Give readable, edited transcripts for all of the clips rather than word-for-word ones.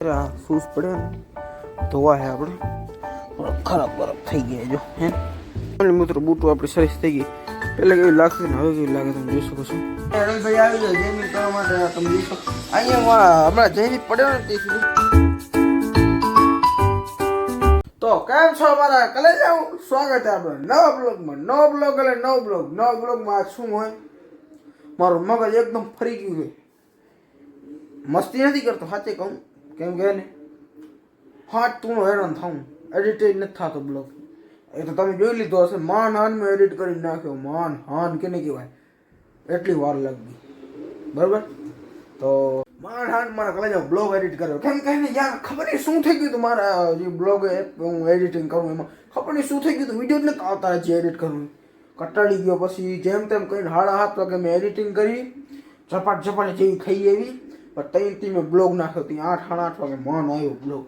Shoes પડે ને ધોવા હે આપણે ખરાબ બરફ થઈ ગયા જો હે મિત્રો બૂટો આપણી સરસ થઈ ગઈ. પહેલા કેવી લાગશે ને હવે કેવી લાગે તમે જોઈ શકો છો. ભાઈ આવી જાય જયમીન કરવા માટે તમે જોઈ શકો અહીંયા હમણાં જયમીન પડ્યો ને તે સુધી. તો કેમ છો મારા કલેજાઓ, સ્વાગત છે આપણે નવા બ્લોગમાં. નવો બ્લોગ એટલે નવો બ્લોગમાં શું હોય, મારું મગજ એકદમ ફરી ગયું છે. મસ્તી નથી કરતો, સાચે કહું કેમ કે ને હાથ તું હેરાન થાઉં, એડિટેડ નથી થતો બ્લોગ. એ તો તમે જોઈ લીધો હશે, માન હાન મેં એડિટ કરી નાખ્યો. માન હાન કેને કહેવાય, એટલી વાર લાગી બરાબર. તો માન હાન મારા કલેજાઓ બ્લોગ એડિટ કર્યો કેમ કે ને યાર ખબર નહીં શું થઈ ગયું હતું. મારા જે બ્લોગ હું એડિટિંગ કરું એમાં ખબર નહીં શું થઈ ગયું હતું, વિડીયો જ નથી આવતા જે એડિટ કરવું. કટાડી ગયો. પછી જેમ તેમ કહીને 7:30 વાગે મેં એડિટિંગ કરી, ઝપાટ જેવી ખાઈ એવી. પણ ત્યાંથી મેં બ્લોગ નાખ્યો, ત્યાં 8-8 વાગે માન આવ્યો બ્લોગ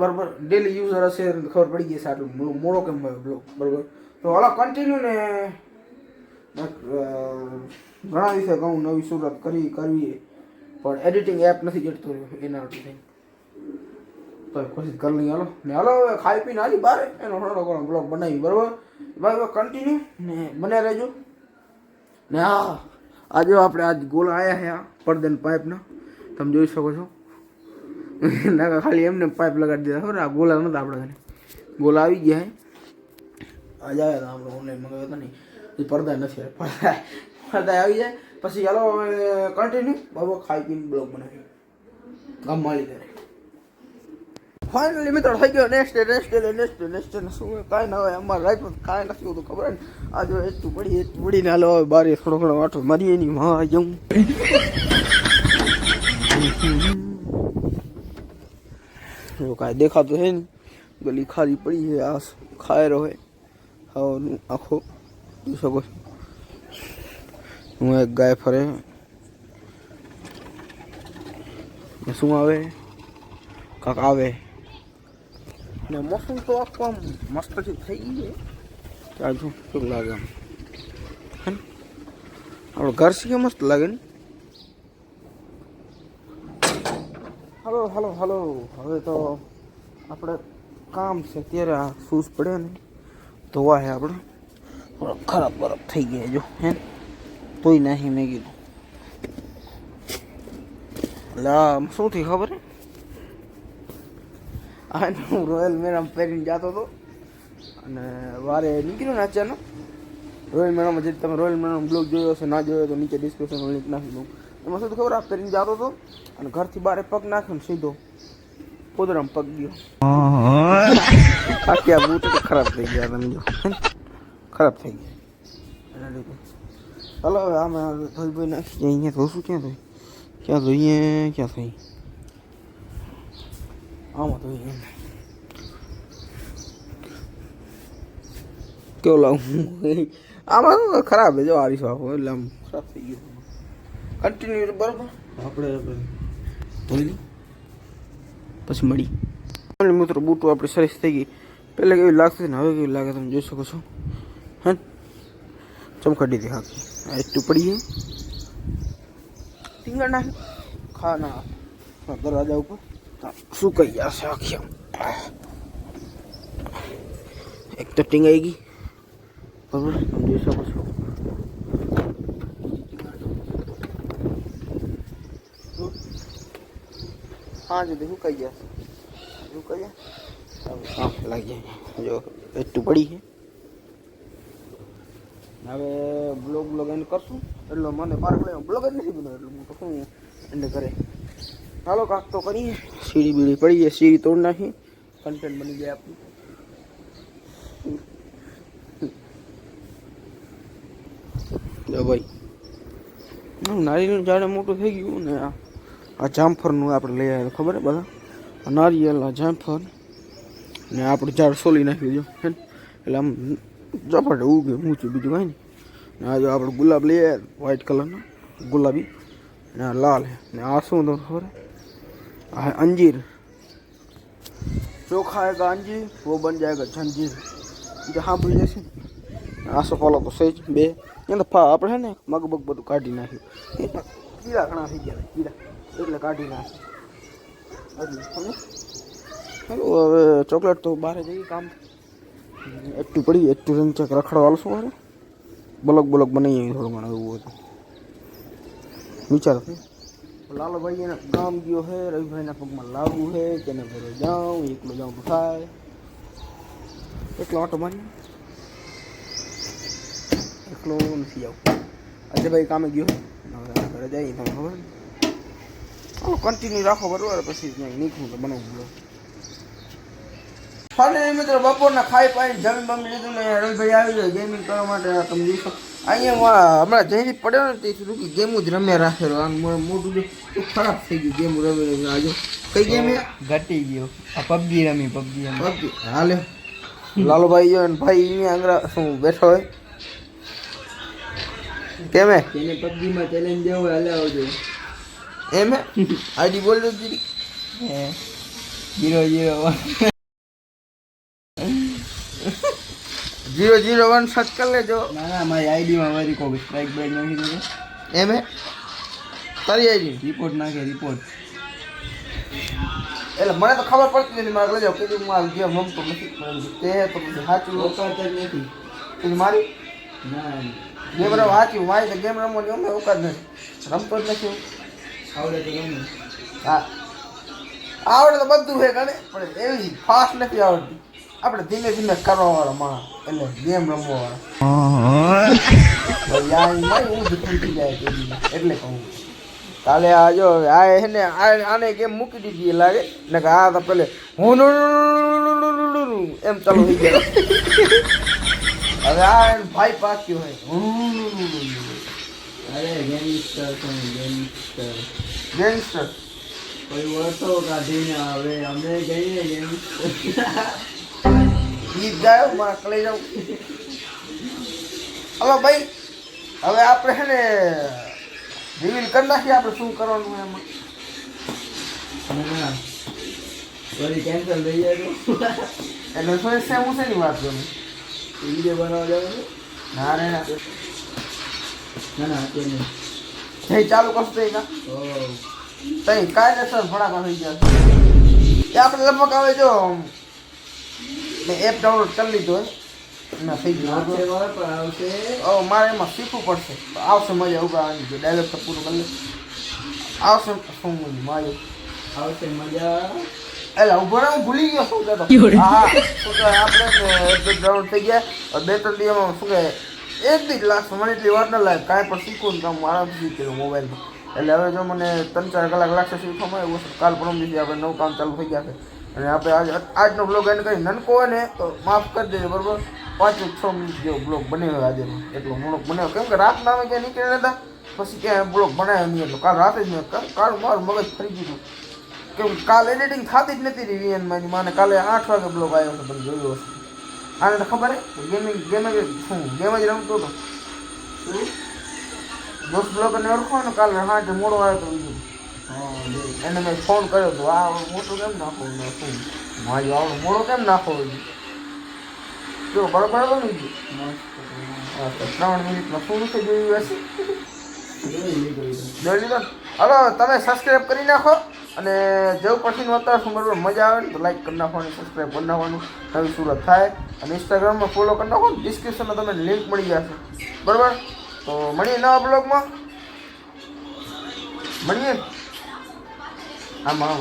બરાબર. ડેલી યુઝર હશે ખબર પડી ગઈ છે આટલું મોડો કેમ આવ્યો બ્લોગ બરાબર. તો હાલો કન્ટિન્યુ ને ઘણા દિવસે કહું નવી શરૂઆત કરવી પણ એડિટિંગ એપ નથી જડતો રહ્યો એના માટે તો કોશિશ કરી લઈએ. હાલો ને હાલો હવે ખાઈ પીને આવી બહાર એનો થોડો ઘણો બ્લોગ બનાવી બરાબર ભાઈ. કન્ટિન્યુ ને બને રહેજો ને. હા આજે આપણે આજ ગોળા આવ્યા છે આ પડદન પાઇપના, તમે જોઈ શકો છો. ના ખાલી એમને પાઇપ લગાડી દીધા ખબર, આ ગોલા નહોતા આપણે ઘરે. ગોલા આવી ગયા હે આજે આવ્યા હતા આપણે ઓનલાઈન મંગાવ્યા હતા નહીં, એ પડદા નથી પડદા આવી જાય. પછી ચાલો કન્ટિન્યુ બાબો ખાઈ પીને બ્લોગ બનાવી ગામ માલી કરે. ફાઇનલી મિત્રો થઈ ગયો નેક્સ્ટ શું કાંઈ ના હોય અમારે લાઈફમાં કાંઈ નથી હોતું ખબર ને. આજે એટલું પડીને હાલો હવે બારે થોડો ઘણો વાટો મારીએ નહીં માં જવું. કાંઈ દેખાતું છે ને, ગલી ખાલી પડી છે, આ ખાય રહે ખાવાનું આખો જોઈ શકો છો. હું એક ગાય ફરે શું આવે કાંક આવે ને. મોસમ તો આખું આમ મસ્ત થઈ ગઈ છે. ત્યાં જો શું લાગે આમ આપણું ઘર છે મસ્ત લાગે ને. હાલો હવે તો આપણે કામ છે ત્યારે આ શૂઝ પડે ને ધોવા છે આપણે ખરાબ બરફ થઈ ગયા જો હે તોય નાહી મેં કીધું. એટલે શું થયું ખબર હે, આ હું રોયલ મેરામાં પહેરીને જતો હતો અને વારે નીકળ્યો ને અચાનક. રોયલ મેરામાં જે તમે રોયલ મેરાનો બ્લોગ જોયો હશે, ના જોયો તો નીચે ડિસ્ક્રિપ્શનમાં લિંક નાખી દઉં. એમાં શું ખબર, આ પહેરીને જતો હતો અને ઘરથી બહાર પગ નાખ્યો ને સીધો પોદરામાં પગ ગયો. આખી આ બૂટ ખરાબ થઈ ગયા, તમે જો ખરાબ થઈ ગયા એના લીધે. ચાલો હવે આમાં ધોઈ નાખી જાય. અહીંયા ધોશું ક્યાં ધોઈએ આમાં ધોઈએ. કેવું લાવું આમાં ખરાબ છે જો આરીસો આપો એટલે આમ ખરાબ થઈ ગયું. કન્ટિન્યુ બરાબર આપણે ધોઈ લઈ પછી મળી. મિત્રો બૂટો આપણી સરસ થઈ ગઈ. પહેલાં કેવી લાગશે ને હવે કેવી લાગે તમે જોઈ શકો છો. હે ચમકાડી દે હાકી એટલું પડીએ ટીંગા નાખી ખાના દરવાજા ઉપર શું કહી જશે આખી એક તો ટીંગાઈ ગઈ બરાબર તમે જોઈ શકો છો. હા જો શું કહી જશે કામ લાગી જાય જો એટલું પડી છે. હવે બ્લોગ એન્ડ કરશું એટલે મને મારા બ્લોગ જ નથી બન્યો એટલે હું તો શું એન્ડ કરે. ચાલો કાંક તો કરીએ. સીડી બીડી પડી જાય, સીડી તોડ નાખી, કન્ટેન્ટ બની જાય આપણું. ભાઈ નારિયેળનું ઝાડ મોટું થઈ ગયું ને આ જામફળનું આપણે લઈ આવ્યા ખબર હે બધા. નારિયેળ જામફળ ને આપણે ઝાડ સોલી નાખ્યું જો એટલે આમ ઝપાટે ઉગે ઊંચું બીજું કાંઈ નહીં. ને આ જો આપણે ગુલાબ લઈ આવ્યા વ્હાઈટ કલરનો ગુલાબી ને આ લાલ ને આ શું તો ખબર है अंजीर. जो खाएगा अंजीर वो बन जाएगा जंजीर. जहाँ भी जैसे आसो पालो तो सही बे तो આપણે છે ને મગબગ બધું કાઢી નાખ્યું. કીડા ઘણા થઈ ગયા કીડા એટલે કાઢી નાખ્યું. હવે ચોકલેટ તો બહાર જઈએ કામ એકટું પડી એકટું રંગ ચેક રખડવા શું મારે બ્લોક બનાવીએ થોડું ઘણું એવું હતું વિચાર લાલુભાઈ એને ગામ ગયો હે રવિભાઈના પગમાં લાવવું હે તેને ઘરે જાઉં એકલો જાઉં તો થાય એકલો ઓટો મારી એકલો નથી આવું અજયભાઈ કામે ગયો ઘરે જઈએ તમને ખબર કન્ટિન્યુ રાખો બરોબર પછી નીકળું તો બનાવું ફાઇનલી મિત્રો બપોરના ખાઈ પાઈ જમી બમી લીધું ને રવિભાઈ આવી જાય ગેમિંગ કરવા માટે તમે જોશો અહીંયા હમણાં જઈને પડ્યો ને તે સુધી ગેમ જ રમ્યા રાખેલો મોટું ખરાબ થઈ ગયું ગેમ રમી આજે કઈ ગેમ ઘટી ગયો આ પબજી રમી પબજી હાલે લાલુભાઈ અને ભાઈ અહીંયા આંગળા શું બેઠો હોય કેમે તેને પબજીમાં ચેલેન્જ દેવો હાલે આવજો એમ આઈડી બોલ દો દીદી 001 સર્ચ કરી લેજો ના મારી આઈડીમાં મારી કોઈ સ્ટ્રાઇક બેડ નાખી દીધો એમ તારી આઈડી રિપોર્ટ નાખે રિપોર્ટ એટલે મને તો ખબર પડતી નથી મારે લેજો કીધું મારે ગેમ રમતો નથી તે તો પછી સાચું ઓકાત જ નથી તું મારી ના ગેમ રમવા સાચું મારી તો ગેમ રમવાની અમે ઓકાત નથી રમતો જ નથી આવડે તો ગમે હા આવડે તો બધું છે ગણે પણ એવી ફાસ્ટ નથી આવડતી આપણે ધીમે ધીમે કરવા વાળા માણસ એટલે ગેમ રમવા વાળા હું થઈ જાય એટલે કહું કાલે આ જો આ હે ને આને ગેમ મૂકી દીધી લાગે ને કે આ તો પેલે હું એમ ચાલુ થઈ ગયા હવે આ ભાઈ પાક્યો હે અરે ગેંગસ્ટર ગેંગસ્ટર કોઈ વર્ષો કાઢીને આવે અમે જઈએ ગેંગસ્ટર ગીત ગાયો મારા કલે જાઉં હલો ભાઈ હવે આપણે છે ને રિવીલ કરી નાખીએ આપણે શું કરવાનું એમાં ના વળી કેન્સલ થઈ જાય એટલે શું છે હું શેની વાત કરું વિડીયો બનાવવા જવાનું ના રે ના ના તે નહીં જઈ ચાલુ કરશું તઈ ના ઓહ તઈ કાયદેસર ભડાકા થઈ ગયા એ આપણે લગભગ હવે જો મેં એપ ડાઉનલોડ કરી લીધો એમાં થઈ ગયું આવશે વાર પણ આવશે મારે એમાં શીખવું પડશે તો આવશે મજા ઉગાવાની જો ડાયલોગ તો પૂરું કરી લે આવશે શું મારે આવશે મજા એટલે ઉભો રહે હું ભૂલી ગયો શું કહેતો હા શું કહે આપણે એપ ડાઉનલોડ થઈ ગયા 2-3 દિવસમાં શું કહે એક દી લાસ્ટ મને એટલી વાર ન લાગે કાંઈ પણ શીખવું ને કામ આરામથી શીખેલું મોબાઈલમાં એટલે હવે જો મને 3-4 કલાક લાગશે શીખવામાં એવું કાલ પરમ દિવસે આપણે નવું કામ ચાલુ થઈ જશે અને આપણે આજનો બ્લોગ એન્ડ કરી નનકો હોય ને તો માફ કરી દેજો બરાબર 5-6 મિનિટ જેવો બ્લોગ બનાવ્યો આજે એટલો મોડો બનાવ્યો કેમ કે રાતના અમે ક્યાં નીકળ્યા નતા પછી ક્યાં બ્લોગ બનાવ્યો નહીં એટલો કાલ રાતે જ મેં કાલ મારું મગજ ફરી ગયું કેમ કાલ એડિટિંગ થતી જ નથી રહી વીએનમાંની માને કાલે 8 વાગે બ્લોગ આવ્યો છે તમે જોયો હશે આને તો ખબર હે ગેમ જ રમતો હતો દોસ્ત બ્લોગરને ઓળખો ને કાલે હાજર મોડો આવ્યો તો બીજું એને મેં ફોન કર્યો હતો આ મોટો કેમ નાખો શું મારી આવડો મોડો કેમ નાખો જો બરોબર બની ગયું 3 મિનિટમાં શું નથી જોયું હશે જોઈ લીધો હલો તમે સબસ્ક્રાઈબ કરી નાખો અને જેવું પછીનું અત્યારે શું બરોબર મજા આવે ને તો લાઈક કરી નાખવાનું સબસ્ક્રાઈબ કરી નાખવાનું નવી સુરત થાય અને ઇન્સ્ટાગ્રામમાં ફોલો કરી નાખો ડિસ્ક્રિપ્શનમાં તમને લિંક મળી જશે બરાબર તો મળીએ નવા બ્લોગમાં મળીએ આમાં